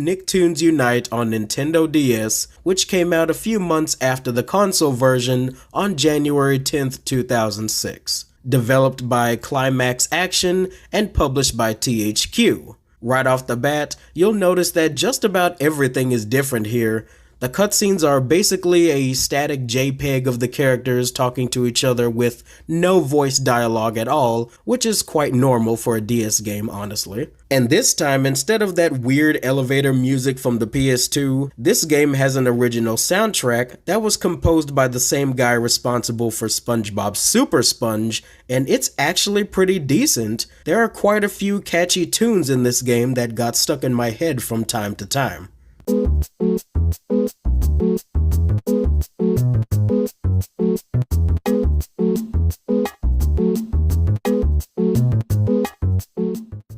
Nicktoons Unite on Nintendo DS, which came out a few months after the console version on January 10th, 2006. Developed by Climax Action and published by THQ. Right off the bat, you'll notice that just about everything is different here. The cutscenes are basically a static JPEG of the characters talking to each other with no voice dialogue at all, which is quite normal for a DS game, honestly. And this time, instead of that weird elevator music from the PS2, this game has an original soundtrack that was composed by the same guy responsible for SpongeBob Super Sponge, and it's actually pretty decent. There are quite a few catchy tunes in this game that got stuck in my head from time to time.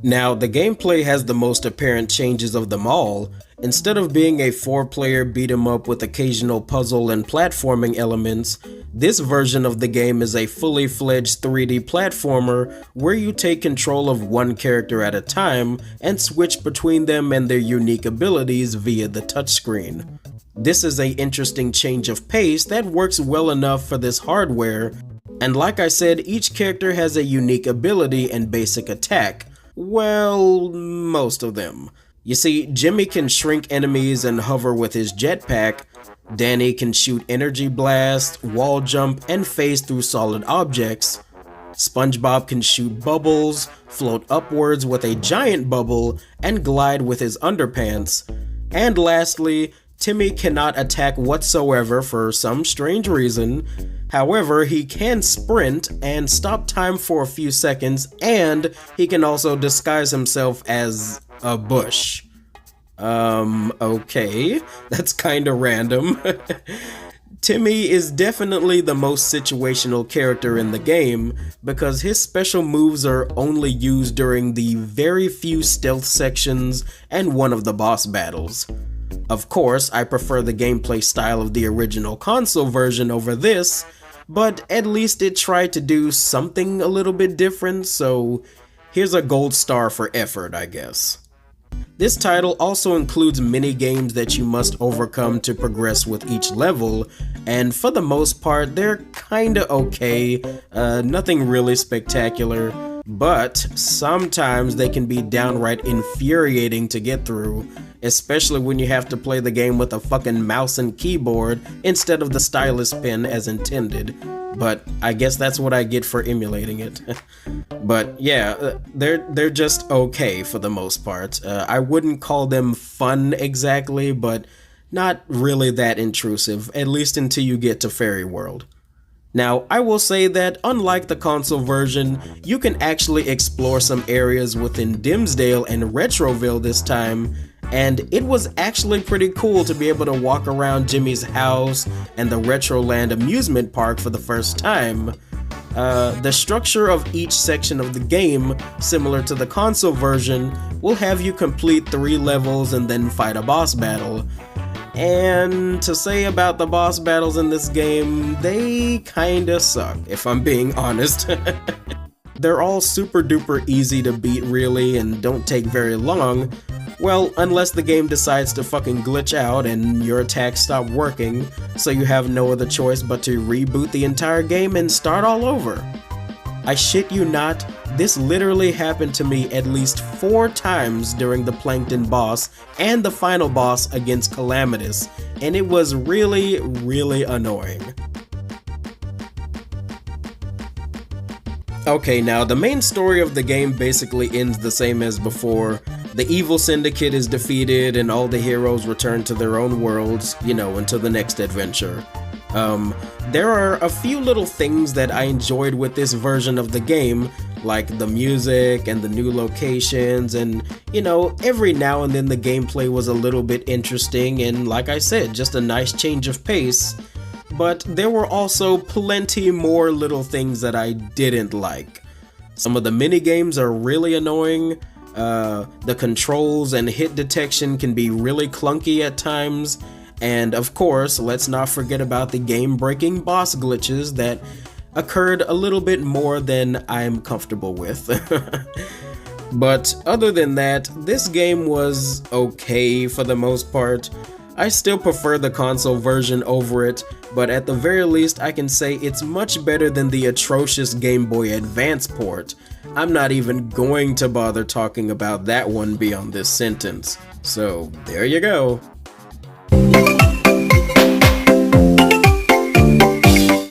Now, the gameplay has the most apparent changes of them all. Instead of being a 4-player beat-em-up with occasional puzzle and platforming elements, this version of the game is a fully fledged 3D platformer where you take control of one character at a time and switch between them and their unique abilities via the touchscreen. This is an interesting change of pace that works well enough for this hardware, and like I said, each character has a unique ability and basic attack. Well, most of them. You see, Jimmy can shrink enemies and hover with his jetpack, Danny can shoot energy blast, wall jump, and phase through solid objects, SpongeBob can shoot bubbles, float upwards with a giant bubble, and glide with his underpants, and lastly, Timmy cannot attack whatsoever for some strange reason. However, he can sprint and stop time for a few seconds, and he can also disguise himself as a bush. Okay, that's kinda random. Timmy is definitely the most situational character in the game because his special moves are only used during the very few stealth sections and one of the boss battles. Of course, I prefer the gameplay style of the original console version over this, but at least it tried to do something a little bit different, so here's a gold star for effort, I guess. This title also includes mini games that you must overcome to progress with each level, and for the most part, they're kinda okay, nothing really spectacular, but sometimes they can be downright infuriating to get through, especially when you have to play the game with a fucking mouse and keyboard instead of the stylus pen as intended. But I guess that's what I get for emulating it. But yeah, they're just okay for the most part. I wouldn't call them fun exactly, but not really that intrusive, at least until you get to Fairy World. Now, I will say that unlike the console version, you can actually explore some areas within Dimsdale and Retroville this time, and it was actually pretty cool to be able to walk around Jimmy's house and the Retroland amusement park for the first time. The structure of each section of the game, similar to the console version, will have you complete 3 levels and then fight a boss battle. And to say about the boss battles in this game, they kinda suck, if I'm being honest. They're all super duper easy to beat really and don't take very long. Well, unless the game decides to fucking glitch out and your attacks stop working, so you have no other choice but to reboot the entire game and start all over. I shit you not, this literally happened to me at least 4 times during the Plankton boss and the final boss against Calamitous, and it was really, really annoying. Okay, now the main story of the game basically ends the same as before. The evil syndicate is defeated and all the heroes return to their own worlds, you know, until the next adventure. There are a few little things that I enjoyed with this version of the game, like the music and the new locations, and, you know, every now and then the gameplay was a little bit interesting and, like I said, just a nice change of pace. But there were also plenty more little things that I didn't like. Some of the minigames are really annoying. The controls and hit detection can be really clunky at times. And of course, let's not forget about the game-breaking boss glitches that occurred a little bit more than I'm comfortable with. But other than that, this game was okay for the most part. I still prefer the console version over it, but at the very least I can say it's much better than the atrocious Game Boy Advance port. I'm not even going to bother talking about that one beyond this sentence. So there you go.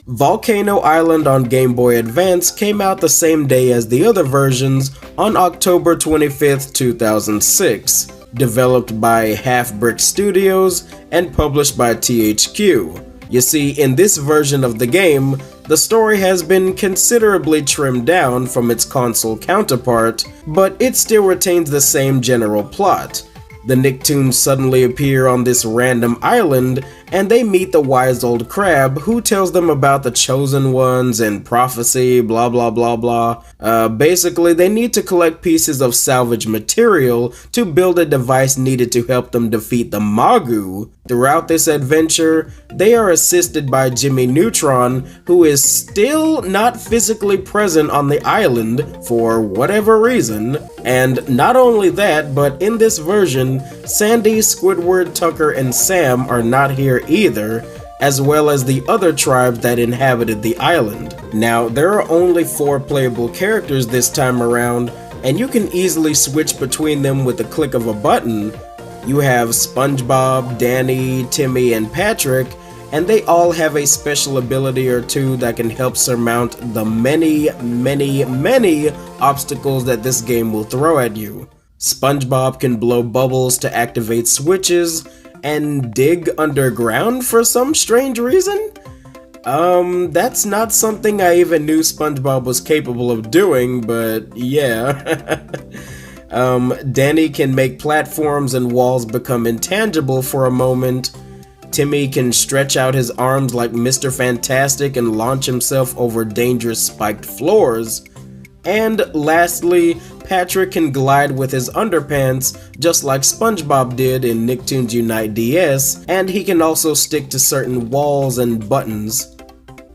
Volcano Island on Game Boy Advance came out the same day as the other versions on October 25th, 2006, developed by Half Brick Studios and published by THQ. You see, in this version of the game, the story has been considerably trimmed down from its console counterpart, but it still retains the same general plot. The Nicktoons suddenly appear on this random island, and they meet the wise old crab who tells them about the chosen ones and prophecy, blah blah blah blah. Basically, they need to collect pieces of salvage material to build a device needed to help them defeat the Magu. Throughout this adventure, they are assisted by Jimmy Neutron, who is still not physically present on the island for whatever reason. And not only that, but in this version, Sandy, Squidward, Tucker, and Sam are not here either, as well as the other tribes that inhabited the island. Now, there are only 4 playable characters this time around, and you can easily switch between them with the click of a button. You have SpongeBob, Danny, Timmy, and Patrick, and they all have a special ability or two that can help surmount the many obstacles that this game will throw at you. SpongeBob can blow bubbles to activate switches, and dig underground for some strange reason? That's not something I even knew SpongeBob was capable of doing, but yeah. Danny can make platforms and walls become intangible for a moment. Timmy can stretch out his arms like Mr. Fantastic and launch himself over dangerous spiked floors. And lastly, Patrick can glide with his underpants just like SpongeBob did in Nicktoons Unite DS, and he can also stick to certain walls and buttons.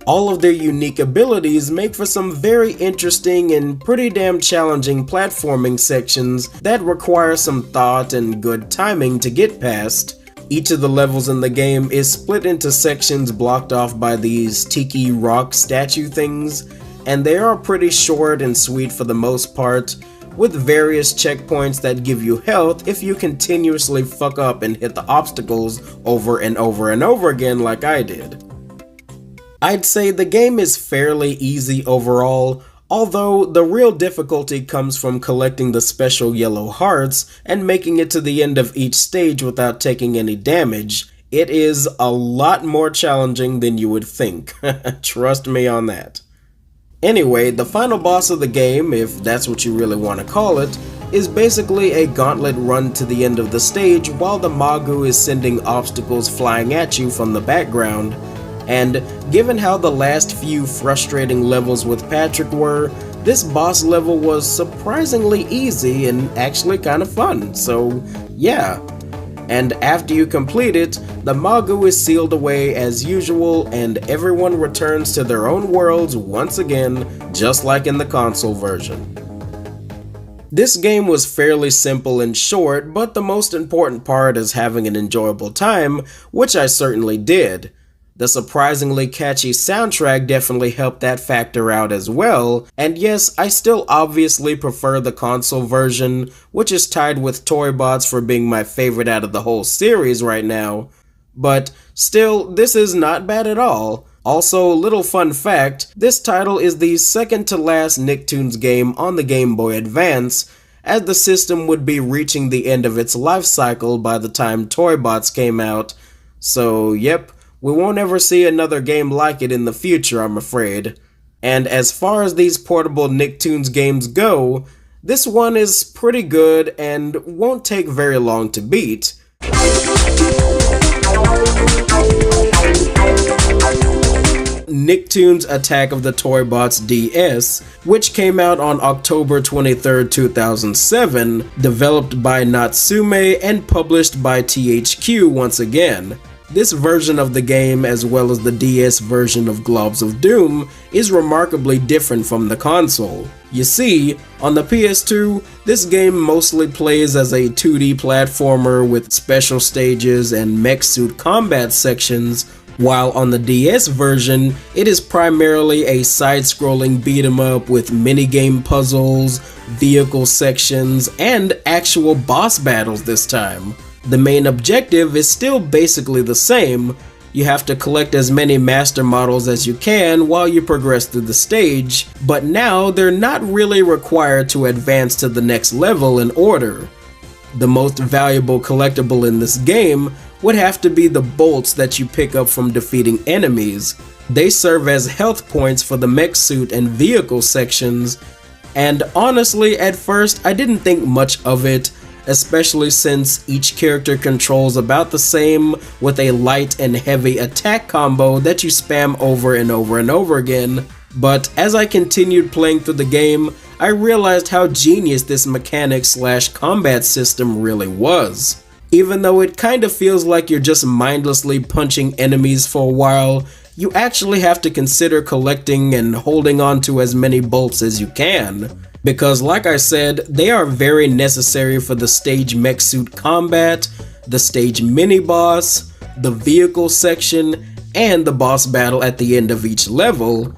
All of their unique abilities make for some very interesting and pretty damn challenging platforming sections that require some thought and good timing to get past. Each of the levels in the game is split into sections blocked off by these tiki rock statue things, and they are pretty short and sweet for the most part, with various checkpoints that give you health if you continuously fuck up and hit the obstacles over and over and over again like I did. I'd say the game is fairly easy overall, although the real difficulty comes from collecting the special yellow hearts and making it to the end of each stage without taking any damage. It is a lot more challenging than you would think, trust me on that. Anyway, the final boss of the game, if that's what you really want to call it, is basically a gauntlet run to the end of the stage while the Magu is sending obstacles flying at you from the background. And given how the last few frustrating levels with Patrick were, this boss level was surprisingly easy and actually kind of fun, so yeah. And after you complete it, the Magu is sealed away as usual and everyone returns to their own worlds once again, just like in the console version. This game was fairly simple and short, but the most important part is having an enjoyable time, which I certainly did. The surprisingly catchy soundtrack definitely helped that factor out as well, and yes, I still obviously prefer the console version, which is tied with Toybots for being my favorite out of the whole series right now. But still, this is not bad at all. Also, little fun fact, this title is the second to last Nicktoons game on the Game Boy Advance, as the system would be reaching the end of its life cycle by the time Toybots came out. So yep, we won't ever see another game like it in the future, I'm afraid. And as far as these portable Nicktoons games go, this one is pretty good and won't take very long to beat. Nicktoons Attack of the Toybots DS, which came out on October 23rd, 2007, developed by Natsume and published by THQ once again. This version of the game, as well as the DS version of Globs of Doom, is remarkably different from the console. You see, on the PS2, this game mostly plays as a 2D platformer with special stages and mech suit combat sections, while on the DS version, it is primarily a side-scrolling beat-em-up with minigame puzzles, vehicle sections, and actual boss battles this time. The main objective is still basically the same. You have to collect as many master models as you can while you progress through the stage, but now they're not really required to advance to the next level in order. The most valuable collectible in this game would have to be the bolts that you pick up from defeating enemies. They serve as health points for the mech suit and vehicle sections, and honestly, at first I didn't think much of it, especially since each character controls about the same with a light and heavy attack combo that you spam over and over and over again. But as I continued playing through the game, I realized how genius this mechanic/combat system really was. Even though it kinda feels like you're just mindlessly punching enemies for a while, you actually have to consider collecting and holding on to as many bolts as you can. Because like I said, they are very necessary for the stage mech suit combat, the stage mini-boss, the vehicle section, and the boss battle at the end of each level.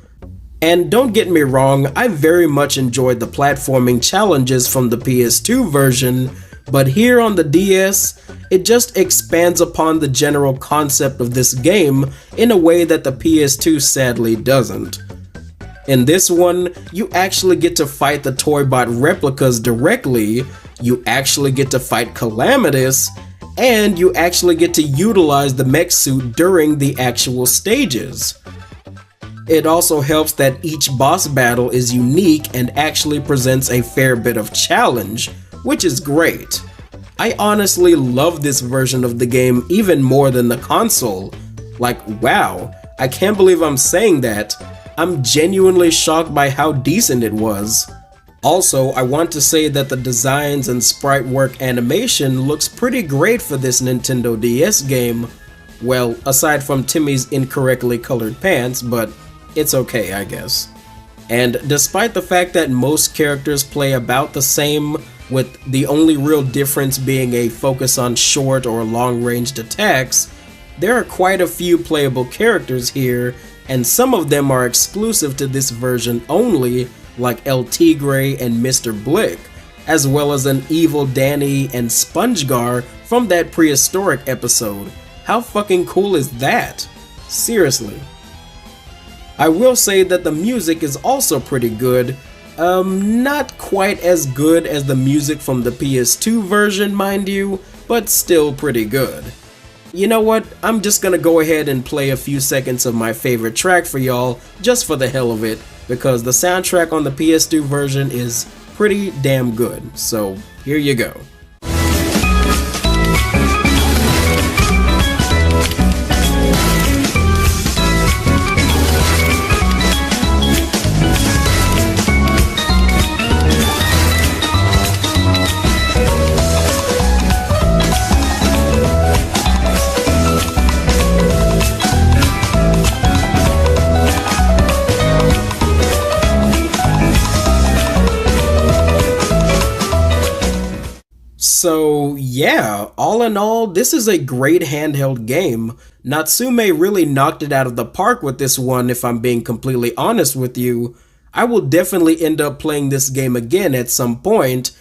And don't get me wrong, I very much enjoyed the platforming challenges from the PS2 version, but here on the DS, it just expands upon the general concept of this game in a way that the PS2 sadly doesn't. In this one, you actually get to fight the Toybot replicas directly, you actually get to fight Calamitous, and you actually get to utilize the mech suit during the actual stages. It also helps that each boss battle is unique and actually presents a fair bit of challenge, which is great. I honestly love this version of the game even more than the console. Like, wow, I can't believe I'm saying that. I'm genuinely shocked by how decent it was. Also, I want to say that the designs and sprite work animation looks pretty great for this Nintendo DS game. Well, aside from Timmy's incorrectly colored pants, but it's okay, I guess. And despite the fact that most characters play about the same, with the only real difference being a focus on short or long-ranged attacks, there are quite a few playable characters here, and some of them are exclusive to this version only, like El Tigre and Mr. Blick, as well as an evil Danny and Spongegar from that prehistoric episode. How fucking cool is that? Seriously. I will say that the music is also pretty good. Not quite as good as the music from the PS2 version, mind you, but still pretty good. You know what, I'm just gonna go ahead and play a few seconds of my favorite track for y'all, just for the hell of it, because the soundtrack on the PS2 version is pretty damn good, so here you go. So yeah, all in all, this is a great handheld game. Natsume really knocked it out of the park with this one, if I'm being completely honest with you. I will definitely end up playing this game again at some point,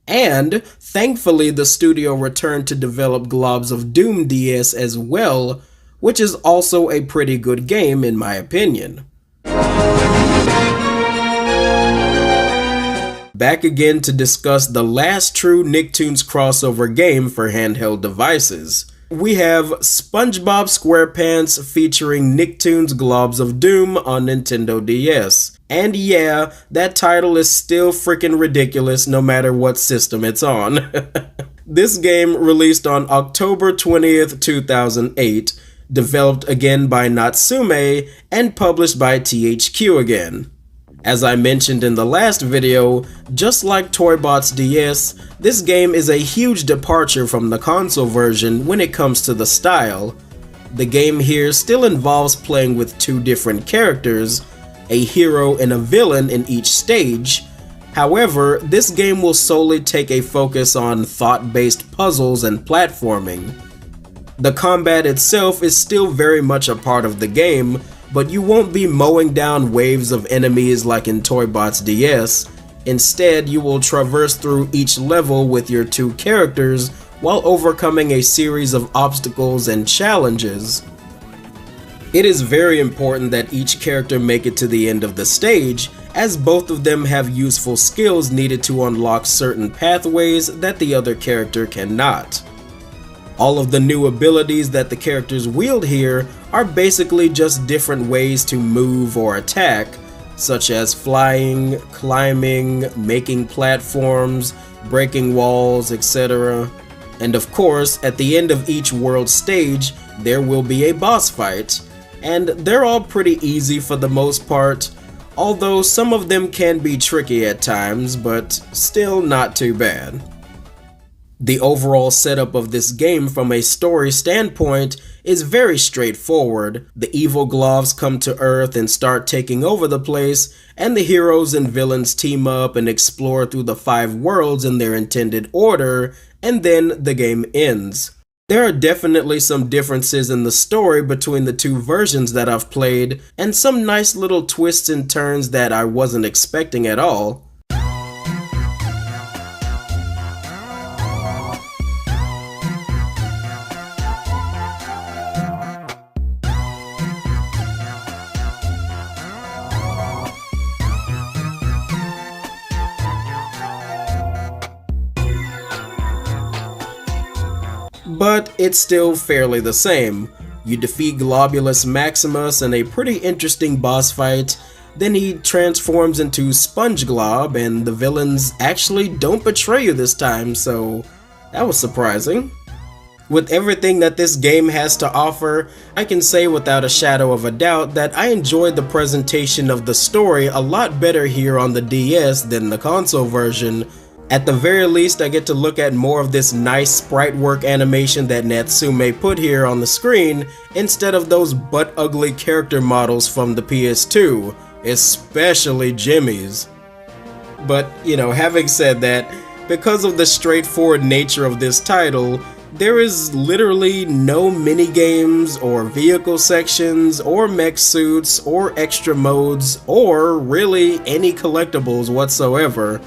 and thankfully the studio returned to develop Globs of Doom DS as well, which is also a pretty good game in my opinion. Back again to discuss the last true Nicktoons crossover game for handheld devices. We have SpongeBob SquarePants featuring Nicktoons Globs of Doom on Nintendo DS. And yeah, that title is still freaking ridiculous no matter what system it's on. This game released on October 20th, 2008, developed again by Natsume and published by THQ again. As I mentioned in the last video, just like Toybots DS, this game is a huge departure from the console version when it comes to the style. The game here still involves playing with two different characters, a hero and a villain in each stage. However, this game will solely take a focus on thought-based puzzles and platforming. The combat itself is still very much a part of the game, but you won't be mowing down waves of enemies like in Toybots DS. Instead, you will traverse through each level with your two characters while overcoming a series of obstacles and challenges. It is very important that each character make it to the end of the stage, as both of them have useful skills needed to unlock certain pathways that the other character cannot. All of the new abilities that the characters wield here are basically just different ways to move or attack, such as flying, climbing, making platforms, breaking walls, etc. And of course, at the end of each world stage, there will be a boss fight, and they're all pretty easy for the most part, although some of them can be tricky at times, but still not too bad. The overall setup of this game from a story standpoint is very straightforward. The evil Globs come to Earth and start taking over the place, and the heroes and villains team up and explore through the 5 worlds in their intended order, and then the game ends. There are definitely some differences in the story between the two versions that I've played, and some nice little twists and turns that I wasn't expecting at all. But it's still fairly the same. You defeat Globulus Maximus in a pretty interesting boss fight, then he transforms into SpongeGlob, and the villains actually don't betray you this time, so that was surprising. With everything that this game has to offer, I can say without a shadow of a doubt that I enjoyed the presentation of the story a lot better here on the DS than the console version. At the very least, I get to look at more of this nice sprite work animation that Natsume put here on the screen, instead of those butt-ugly character models from the PS2, especially Jimmy's. But, having said that, because of the straightforward nature of this title, there is literally no minigames, or vehicle sections, or mech suits, or extra modes, or really any collectibles whatsoever.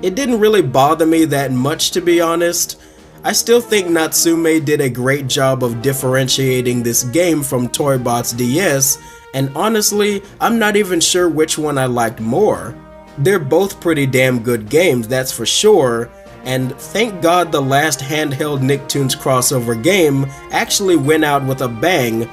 It didn't really bother me that much, to be honest. I still think Natsume did a great job of differentiating this game from Toybots DS, and honestly, I'm not even sure which one I liked more. They're both pretty damn good games, that's for sure, and thank God the last handheld Nicktoons crossover game actually went out with a bang,